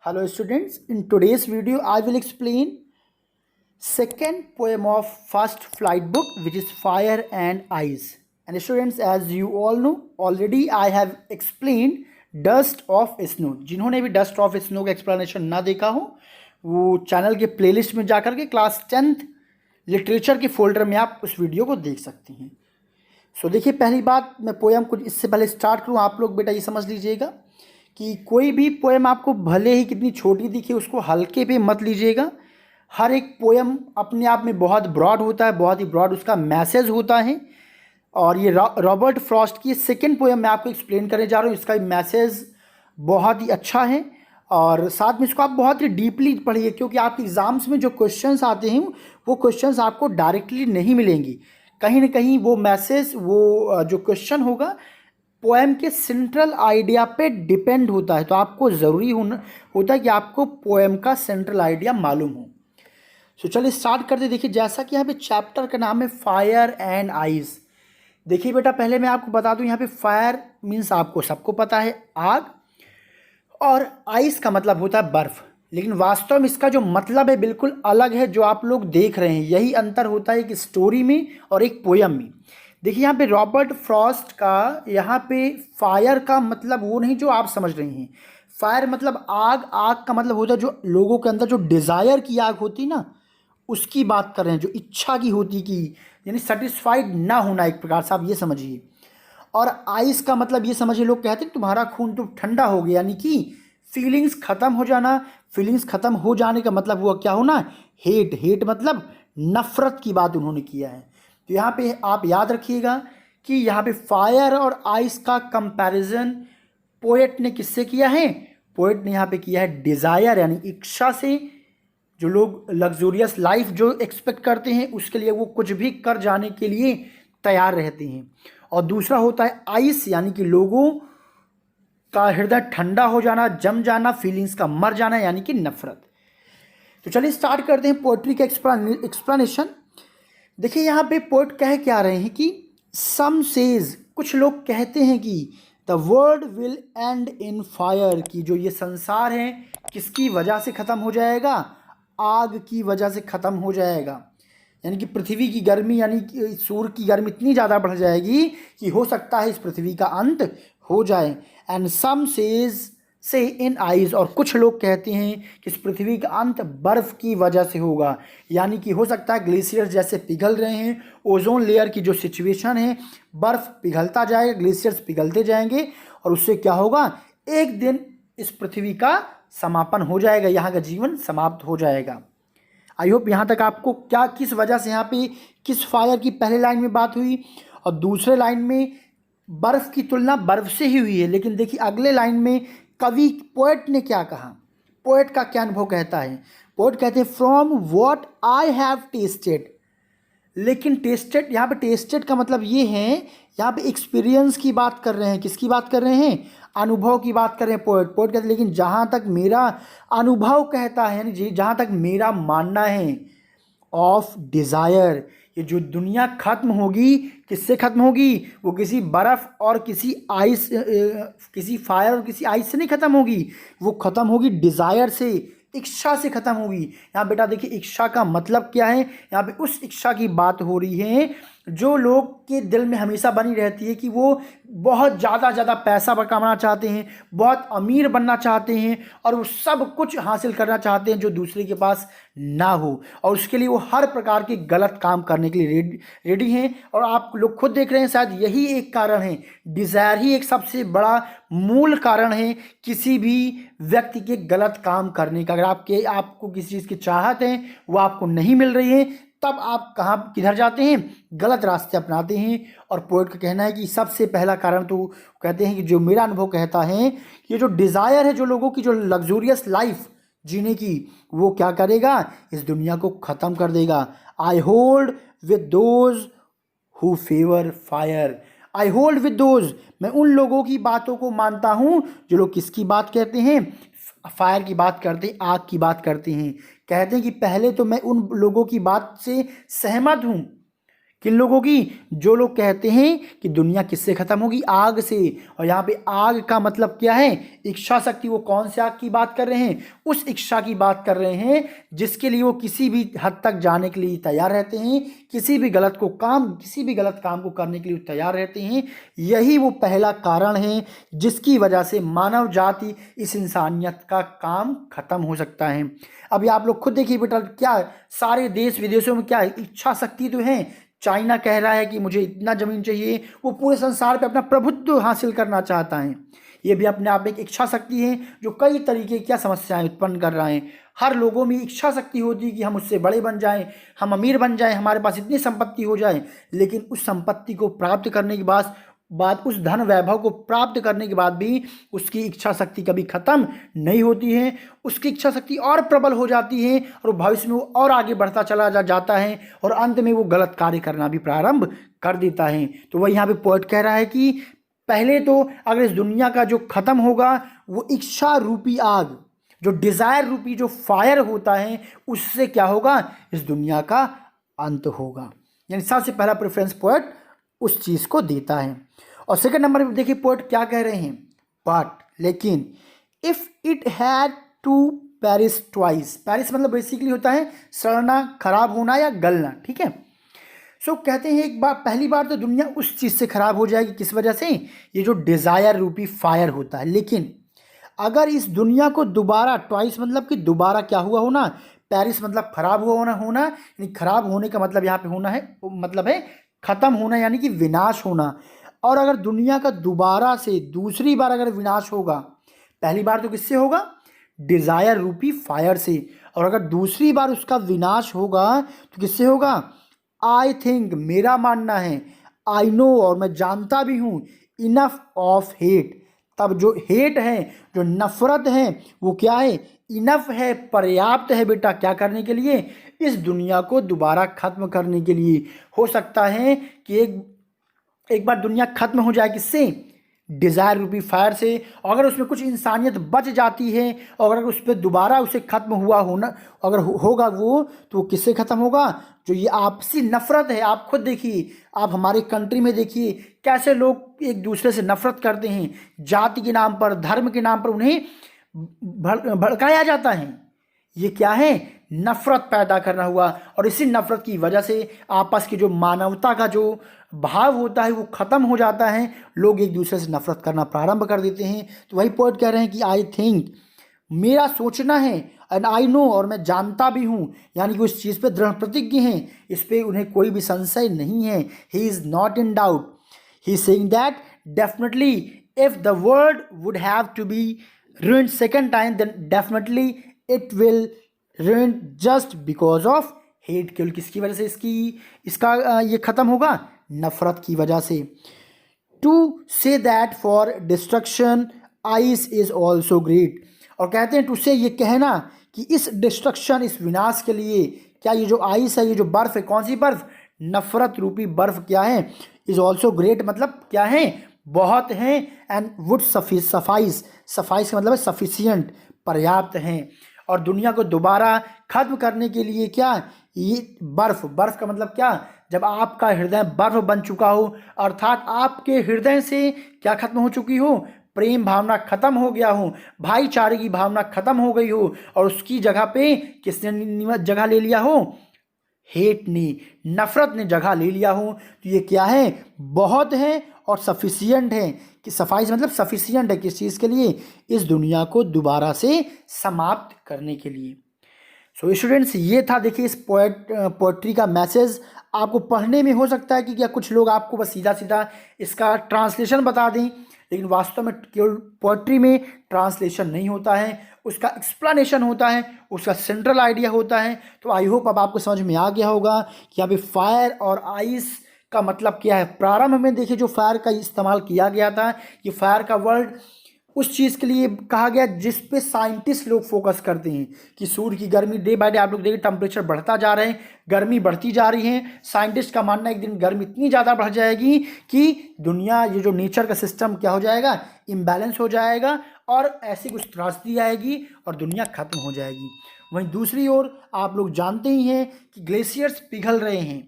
Hello students, in today's video I will explain second poem of first flight book which is Fire and Ice. And students, as you all know, already I have explained Dust of Snow. जिन्होंने भी Dust of Snow का explanation ना देखा हो वो channel के playlist में जाकर के क्लास 10th लिटरेचर के फोल्डर में आप उस वीडियो को देख सकते हैं। सो देखिए, पहली बात मैं पोएम को इससे पहले स्टार्ट करूँ, आप लोग बेटा ये समझ लीजिएगा कि कोई भी पोएम आपको भले ही कितनी छोटी दिखे उसको हल्के पे मत लीजिएगा। हर एक पोएम अपने आप में बहुत ब्रॉड होता है, बहुत ही ब्रॉड उसका मैसेज होता है। और ये रॉबर्ट फ्रॉस्ट की सेकंड पोएम मैं आपको एक्सप्लेन करने जा रहा हूँ। इसका मैसेज बहुत ही अच्छा है और साथ में इसको आप बहुत ही डीपली पढ़िए, क्योंकि आपके एग्ज़ाम्स में जो क्वेश्चंस आते हैं वो क्वेश्चंस आपको डायरेक्टली नहीं मिलेंगी। कहीं ना कहीं वो मैसेज, वो जो क्वेश्चन होगा पोएम के सेंट्रल आइडिया पे डिपेंड होता है। तो आपको ज़रूरी होता है कि आपको पोएम का सेंट्रल आइडिया मालूम हो। तो चलिए स्टार्ट करते। देखिए, जैसा कि यहाँ पे चैप्टर का नाम है फायर एंड आइस। देखिए बेटा, पहले मैं आपको बता दूं, यहाँ पे फायर मीन्स आपको सबको पता है आग, और आइस का मतलब होता है बर्फ़। लेकिन वास्तव में इसका जो मतलब है बिल्कुल अलग है जो आप लोग देख रहे हैं। यही अंतर होता है एक स्टोरी में और एक पोएम में। देखिए, यहाँ पे रॉबर्ट फ्रॉस्ट का यहाँ पे फायर का मतलब वो नहीं जो आप समझ रहे हैं। फायर मतलब आग, आग का मतलब होता है जो लोगों के अंदर जो डिज़ायर की आग होती ना, उसकी बात कर रहे हैं, जो इच्छा की होती कि यानी सेटिस्फाइड ना होना, एक प्रकार से आप ये समझिए। और आइस का मतलब ये समझिए, लोग कहते हैं तुम्हारा खून तो ठंडा हो गया, यानी कि फीलिंग्स ख़त्म हो जाना। फीलिंग्स ख़त्म हो जाने का मतलब हुआ क्या होना, हेट। हेट मतलब नफ़रत की बात उन्होंने किया है। तो यहाँ पे आप याद रखिएगा कि यहाँ पे फायर और आइस का कंपैरिजन पोएट ने किससे किया है। पोएट ने यहाँ पे किया है डिज़ायर यानी इच्छा से। जो लोग लग्जूरियस लाइफ जो एक्सपेक्ट करते हैं उसके लिए वो कुछ भी कर जाने के लिए तैयार रहते हैं। और दूसरा होता है आइस, यानी कि लोगों का हृदय ठंडा हो जाना, जम जाना, फीलिंग्स का मर जाना, यानी कि नफरत। तो चलिए स्टार्ट करते हैं पोएट्री का एक्सप्लेनेशन। देखिए, यहाँ पे पोएट कह क्या रहे हैं कि सम सेज, कुछ लोग कहते हैं कि the world will and in fire, कि जो ये संसार है किसकी वजह से ख़त्म हो जाएगा, आग की वजह से ख़त्म हो जाएगा। यानी कि पृथ्वी की गर्मी, यानी कि सूर्य की गर्मी इतनी ज़्यादा बढ़ जाएगी कि हो सकता है इस पृथ्वी का अंत हो जाए। एंड सम सेज से इन आइज, और कुछ लोग कहते हैं कि इस पृथ्वी का अंत बर्फ़ की वजह से होगा। यानी कि हो सकता है ग्लेशियर्स जैसे पिघल रहे हैं, ओजोन लेयर की जो सिचुएशन है, बर्फ़ पिघलता जाएगा, ग्लेशियर्स पिघलते जाएंगे और उससे क्या होगा, एक दिन इस पृथ्वी का समापन हो जाएगा, यहाँ का जीवन समाप्त हो जाएगा। आई होप यहाँ तक आपको क्या किस वजह से यहाँ पे किस फायर की पहले लाइन में बात हुई और दूसरे लाइन में बर्फ़ की तुलना बर्फ़ से ही हुई है। लेकिन देखिए अगले लाइन में कवि पोएट ने क्या कहा, पोएट का क्या अनुभव कहता है। पोएट कहते हैं from what I have tested. लेकिन टेस्टेड, यहाँ पे टेस्टेड का मतलब ये है, यहाँ पे एक्सपीरियंस की बात कर रहे हैं। किसकी बात कर रहे हैं, अनुभव की बात कर रहे हैं पोएट। पोएट कहते हैं लेकिन जहाँ तक मेरा अनुभव कहता है, यानी जहाँ तक मेरा मानना है, ऑफ डिज़ायर, ये जो दुनिया ख़त्म होगी किससे ख़त्म होगी, वो किसी बर्फ़ और किसी आइस, किसी फायर और किसी आइस से नहीं ख़त्म होगी, वो ख़त्म होगी डिज़ायर से, इच्छा से ख़त्म होगी। यहाँ बेटा देखिए, इच्छा का मतलब क्या है, यहाँ पे उस इच्छा की बात हो रही है जो लोग के दिल में हमेशा बनी रहती है कि वो बहुत ज़्यादा पैसा कमाना चाहते हैं, बहुत अमीर बनना चाहते हैं और वो सब कुछ हासिल करना चाहते हैं जो दूसरे के पास ना हो, और उसके लिए वो हर प्रकार के गलत काम करने के लिए रेडी हैं। और आप लोग खुद देख रहे हैं, शायद यही एक कारण है, डिज़ायर ही एक सबसे बड़ा मूल कारण है किसी भी व्यक्ति के गलत काम करने का। अगर आपको किसी चीज़ की चाहत है, वो आपको नहीं मिल रही है, तब आप किधर जाते हैं, गलत रास्ते अपनाते हैं। और पोएट का कहना है कि सबसे पहला कारण तो कहते हैं कि जो मेरा अनुभव कहता है, ये जो डिज़ायर है, जो लोगों की जो लग्जूरियस लाइफ जीने की, वो क्या करेगा, इस दुनिया को ख़त्म कर देगा। I hold with those who favour fire. I hold with those, मैं उन लोगों की बातों को मानता हूँ जो लोग किसकी बात कहते हैं, फायर की बात करते हैं, आग की बात करते हैं। कहते हैं कि पहले तो मैं उन लोगों की बात से सहमत हूँ किन लोगों की? जो लोग कहते हैं कि दुनिया किससे खत्म होगी? आग से। और यहाँ पे आग का मतलब क्या है? इच्छा शक्ति। वो कौन से आग की बात कर रहे हैं? उस इच्छा की बात कर रहे हैं जिसके लिए वो किसी भी हद तक जाने के लिए तैयार रहते हैं, किसी भी गलत काम को करने के लिए तैयार रहते हैं। यही वो पहला कारण है जिसकी वजह से मानव जाति, इस इंसानियत का काम खत्म हो सकता है। अभी आप लोग खुद देखिए बेटा, क्या सारे देश विदेशों में क्या इच्छा शक्ति तो है। चाइना कह रहा है कि मुझे इतना ज़मीन चाहिए, वो पूरे संसार पे अपना प्रभुत्व हासिल करना चाहता है। ये भी अपने आप में एक इच्छा शक्ति है जो कई तरीके की क्या समस्याएं उत्पन्न कर रहा है। हर लोगों में इच्छा शक्ति होती है कि हम उससे बड़े बन जाएं, हम अमीर बन जाएं, हमारे पास इतनी संपत्ति हो जाए। लेकिन उस संपत्ति को प्राप्त करने के बाद उस धन वैभव को प्राप्त करने के बाद भी उसकी इच्छा शक्ति कभी खत्म नहीं होती है। उसकी इच्छा शक्ति और प्रबल हो जाती है और भविष्य में वो और आगे बढ़ता चला जाता है और अंत में वो गलत कार्य करना भी प्रारंभ कर देता है। तो वही यहाँ पे पोएट कह रहा है कि पहले तो अगर इस दुनिया का जो खत्म होगा वो इच्छा रूपी आग, जो डिजायर रूपी जो फायर होता है, उससे क्या होगा? इस दुनिया का अंत होगा। यानी सबसे पहला प्रेफरेंस पोएट उस चीज को देता है। और सेकंड नंबर पे देखिए पोएट क्या कह रहे हैं, बट लेकिन if it had to perish twice. Perish मतलब बेसिकली होता है सड़ना, खराब होना या गलना, ठीक है। सो कहते हैं एक बार, पहली बार तो दुनिया उस चीज से खराब हो जाएगी, किस वजह से? ये जो डिजायर रूपी फायर होता है। लेकिन अगर इस दुनिया को दोबारा, ट्वाइस मतलब कि दोबारा क्या हुआ होना, पेरिस मतलब खराब हुआ होना, यानी खराब होने का मतलब यहाँ पे होना है, मतलब है खत्म होना, यानी कि विनाश होना। और अगर दुनिया का दोबारा से दूसरी बार अगर विनाश होगा, पहली बार तो किससे होगा? डिजायर रूपी फायर से। और अगर दूसरी बार उसका विनाश होगा तो किससे होगा? आई थिंक, मेरा मानना है, आई नो, और मैं जानता भी हूँ, इनफ ऑफ हेट। तब जो हेट है, जो नफरत है, वो क्या है? इनफ है, पर्याप्त है बेटा, क्या करने के लिए? इस दुनिया को दोबारा खत्म करने के लिए। हो सकता है कि एक बार दुनिया खत्म हो जाए, किससे? डिजायर रूपी फायर से। अगर उसमें कुछ इंसानियत बच जाती है और अगर उस पर दोबारा उसे खत्म हुआ होना अगर होगा वो, तो वो किससे खत्म होगा? जो ये आपसी नफरत है, आप खुद देखिए, आप हमारे कंट्री में देखिए कैसे लोग एक दूसरे से नफरत करते हैं, जाति के नाम पर, धर्म के नाम पर उन्हें भड़काया जाता है। ये क्या है? नफरत पैदा करना हुआ। और इसी नफरत की वजह से आपस की जो मानवता का जो भाव होता है वो खत्म हो जाता है, लोग एक दूसरे से नफरत करना प्रारंभ कर देते हैं। तो वही पोएट कह रहे हैं कि आई थिंक, मेरा सोचना है, एंड आई नो, और मैं जानता भी हूँ, यानी कि उस चीज़ पे दृढ़ प्रतिज्ञ हैं, इस पे उन्हें कोई भी संशय नहीं है। He is not in doubt, he is saying that definitely if the world would have to be ruined second time, then definitely it will ruin just because of hate। केवल किसकी वजह से इसका ये खत्म होगा? नफरत की वजह से। To say that for destruction ice is also great. और कहते हैं टू से, ये कहना कि इस डिस्ट्रक्शन, इस विनाश के लिए क्या ये जो आइस है, ये जो बर्फ है, कौन सी बर्फ? नफरत रूपी बर्फ क्या है? इज ऑल्सो ग्रेट मतलब क्या है? बहुत हैं। एंड वुड सफाइस, सफाइस का मतलब है सफिशियंट, पर्याप्त हैं। और दुनिया को दोबारा खत्म करने के लिए क्या? ये बर्फ, बर्फ का मतलब क्या? जब आपका हृदय बर्फ बन चुका हो, अर्थात आपके हृदय से क्या खत्म हो चुकी हो? प्रेम भावना खत्म हो गया हो, भाईचारे की भावना खत्म हो गई हो, और उसकी जगह पे किसने जगह ले लिया हो? हेट ने, नफरत ने जगह ले लिया हो। तो ये क्या है? बहुत है और सफिशियंट है। कि सफाई मतलब सफिशियंट है किस चीज़ के लिए? इस दुनिया को दोबारा से समाप्त करने के लिए। सो स्टूडेंट्स, ये था देखिए इस पोएट्री का मैसेज। आपको पढ़ने में हो सकता है कि क्या कुछ लोग आपको बस सीधा सीधा इसका ट्रांसलेशन बता दें, लेकिन वास्तव में केवल पोएट्री में ट्रांसलेशन नहीं होता है, उसका एक्सप्लेनेशन होता है, उसका सेंट्रल आइडिया होता है। तो आई होप अब आपको समझ में आ गया होगा कि यहाँ पे फायर और आइस का मतलब क्या है। प्रारंभ में देखिए जो फायर का इस्तेमाल किया गया था, ये फायर का वर्ड उस चीज़ के लिए कहा गया जिस पे साइंटिस्ट लोग फोकस करते हैं कि सूर्य की गर्मी डे बाय डे, आप लोग देखिए टेम्परेचर बढ़ता जा रहे हैं, गर्मी बढ़ती जा रही है। साइंटिस्ट का मानना है एक दिन गर्मी इतनी ज़्यादा बढ़ जाएगी कि दुनिया, ये जो नेचर का सिस्टम क्या हो जाएगा? इम्बैलेंस हो जाएगा और ऐसी कुछ त्रासदी आएगी और दुनिया खत्म हो जाएगी। वहीं दूसरी ओर आप लोग जानते ही हैं कि ग्लेशियर्स पिघल रहे हैं,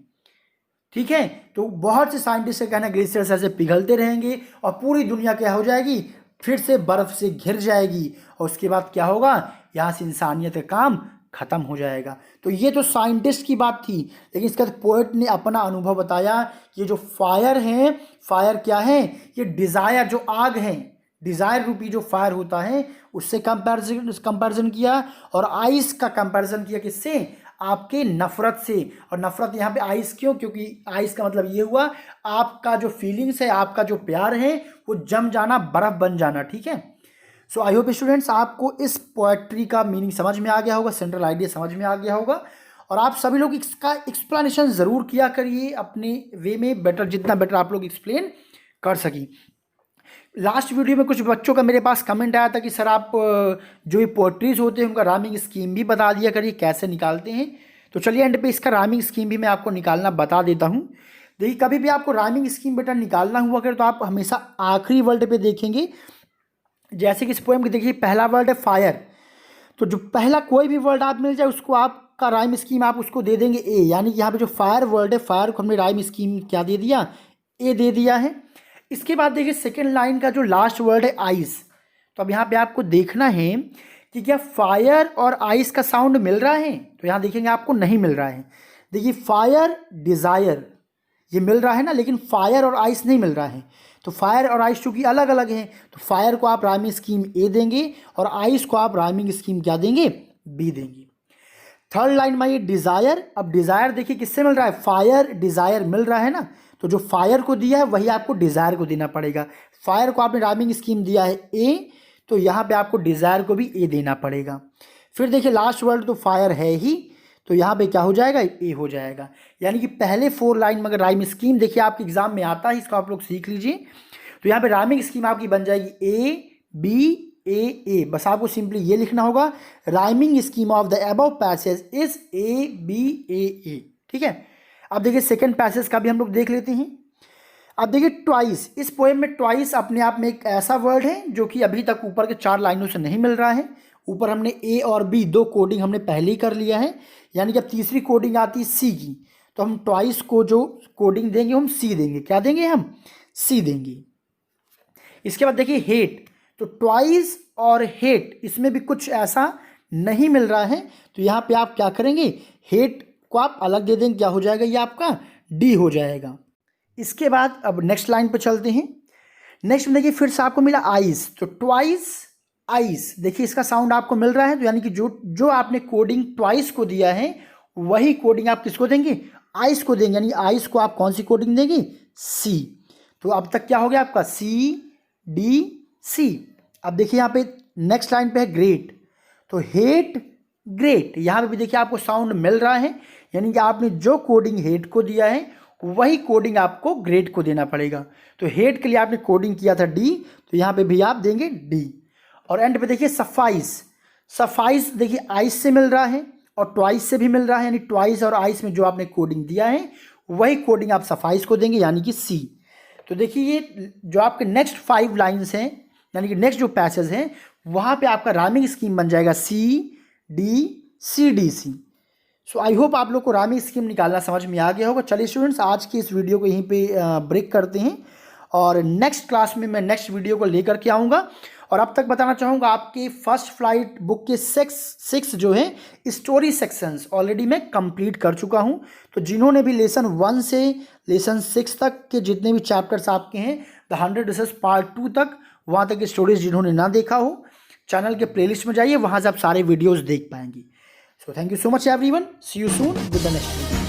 ठीक है। तो बहुत से साइंटिस्ट का कहना है ग्लेशियर्स ऐसे पिघलते रहेंगे और पूरी दुनिया क्या हो जाएगी, फिर से बर्फ से घिर जाएगी और उसके बाद क्या होगा, यहाँ से इंसानियत का काम खत्म हो जाएगा। तो ये तो साइंटिस्ट की बात थी, लेकिन इसके बाद पोएट ने अपना अनुभव बताया कि ये जो फायर है, फायर क्या है, ये डिज़ायर जो आग है, डिज़ायर रूपी जो फायर होता है उससे कंपैरिजन किया, और आइस का कंपैरिजन किया किससे, आपके नफ़रत से। और नफ़रत यहाँ पे आइस क्यों, क्योंकि आइस का मतलब ये हुआ आपका जो फीलिंग्स है, आपका जो प्यार है वो जम जाना, बर्फ़ बन जाना। ठीक है। सो आई होप स्टूडेंट्स आपको इस पोएट्री का मीनिंग समझ में आ गया होगा, सेंट्रल आइडिया समझ में आ गया होगा, और आप सभी लोग इसका एक्सप्लेनेशन ज़रूर किया करिए अपने वे में, बेटर जितना बेटर आप लोग एक्सप्लेन कर सकें। लास्ट वीडियो में कुछ बच्चों का मेरे पास कमेंट आया था कि सर आप जो ये पोएट्रीज होते हैं उनका राइमिंग स्कीम भी बता दिया करिए कैसे निकालते हैं। तो चलिए एंड पे इसका राइमिंग स्कीम भी मैं आपको निकालना बता देता हूँ। देखिए कभी भी आपको राइमिंग स्कीम बेटा निकालना हुआ करे तो आप हमेशा आखिरी वर्ड पे देखेंगे। जैसे कि इस पोएम की देखिए पहला वर्ड है फायर, तो जो पहला कोई भी वर्ड आप मिल जाए उसको आपका राइम स्कीम आप उसको दे देंगे ए, यानी कि यहाँ पे जो फायर वर्ड है, फायर को हमने राइम स्कीम क्या दे दिया, ए दे दिया है। इसके बाद देखिए सेकेंड लाइन का जो लास्ट वर्ड है आइस, तो अब यहाँ पे आपको देखना है कि क्या फायर और आइस का साउंड मिल रहा है, तो यहाँ देखेंगे आपको नहीं मिल रहा है। देखिए फायर डिज़ायर ये मिल रहा है ना, लेकिन फायर और आइस नहीं मिल रहा है। तो फायर और आइस चूँकि अलग अलग हैं, तो फायर को आप राइमिंग स्कीम ए देंगे और आइस को आप राइमिंग स्कीम क्या देंगे, बी देंगे। थर्ड लाइन में ये डिज़ायर, अब डिज़ायर देखिए किससे मिल रहा है, फायर डिज़ायर मिल रहा है ना, तो जो फायर को दिया है वही आपको डिज़ायर को देना पड़ेगा। फायर को आपने राइमिंग स्कीम दिया है ए, तो यहाँ पे आपको डिज़ायर को भी ए देना पड़ेगा। फिर देखिए लास्ट वर्ड तो फायर है ही, तो यहाँ पे क्या हो जाएगा, ए हो जाएगा। यानी कि पहले 4 लाइन में अगर राइम स्कीम देखिए आपके एग्जाम में आता है, इसको आप लोग सीख लीजिए। तो यहाँ पे राइमिंग स्कीम आपकी बन जाएगी ए बी ए, बस आपको सिंपली ये लिखना होगा, rhyming scheme of the above passage is A B A. ठीक है। अब देखिए सेकेंड पैसेज का भी हम लोग देख लेते हैं। अब देखिए ट्वाइस, इस पोएम में ट्वाइस अपने आप में एक ऐसा वर्ड है जो कि अभी तक ऊपर के 4 लाइनों से नहीं मिल रहा है। ऊपर हमने ए और बी 2 कोडिंग हमने पहले ही कर लिया है, यानी कि अब तीसरी कोडिंग आती है सी की, तो हम ट्वाइस को जो कोडिंग देंगे हम सी देंगे, क्या देंगे, हम सी देंगे। इसके बाद देखिए हेट, तो ट्वाइस और हेट इसमें भी कुछ ऐसा नहीं मिल रहा है, तो यहाँ पे आप क्या करेंगे, हेट को आप अलग दे देंगे, क्या हो जाएगा, ये आपका डी हो जाएगा। इसके बाद अब नेक्स्ट लाइन पे चलते हैं। नेक्स्ट में देखिए फिर से आपको मिला आइस, तो ट्वाइस आइस, देखिए इसका साउंड आपको मिल रहा है, तो यानी कि जो आपने कोडिंग ट्वाइस को दिया है वही कोडिंग आप किसको देंगे, आइस को देंगे, यानी आइस को आप कौन सी कोडिंग देंगे, सी। तो अब तक क्या हो गया आपका सी डी सी। अब देखिए यहाँ पे नेक्स्ट लाइन पे है ग्रेट, तो हेट ग्रेट, यहाँ पे भी देखिए आपको साउंड मिल रहा है, यानी कि आपने जो कोडिंग हेट को दिया है वही कोडिंग आपको ग्रेट को देना पड़ेगा। तो हेट के लिए आपने कोडिंग किया था डी, तो यहाँ पे भी आप देंगे डी। और एंड पे देखिए सफाइस, सफाइस देखिए आइस से मिल रहा है और ट्वाइस से भी मिल रहा है, यानी ट्वाइस और आइस में जो आपने कोडिंग दिया है वही कोडिंग आप सफाइस को देंगे, यानी कि सी। तो देखिए ये जो आपके नेक्स्ट 5 लाइन्स हैं, यानी कि नेक्स्ट जो पैसेज हैं वहाँ पे आपका राइमिंग स्कीम बन जाएगा C D C D C. So I hope आप लोग को राइमिंग स्कीम निकालना समझ में आ गया होगा। चलिए स्टूडेंट्स आज की इस वीडियो को यहीं पे ब्रेक करते हैं और नेक्स्ट क्लास में मैं नेक्स्ट वीडियो को लेकर के आऊँगा। और अब तक बताना चाहूँगा आपके फर्स्ट फ्लाइट बुक के 6 जो है स्टोरी सेक्शंस ऑलरेडी मैं कंप्लीट कर चुका हूँ। तो जिन्होंने भी लेसन 1 से लेसन 6 तक के जितने भी चैप्टर्स आपके हैं द 100 डिशेस पार्ट 2 तक, वहाँ तक की स्टोरीज जिन्होंने ना देखा हो चैनल के प्लेलिस्ट में जाइए, वहाँ से आप सारे वीडियोज़ देख पाएंगे। So thank you so much everyone. See you soon with the next video.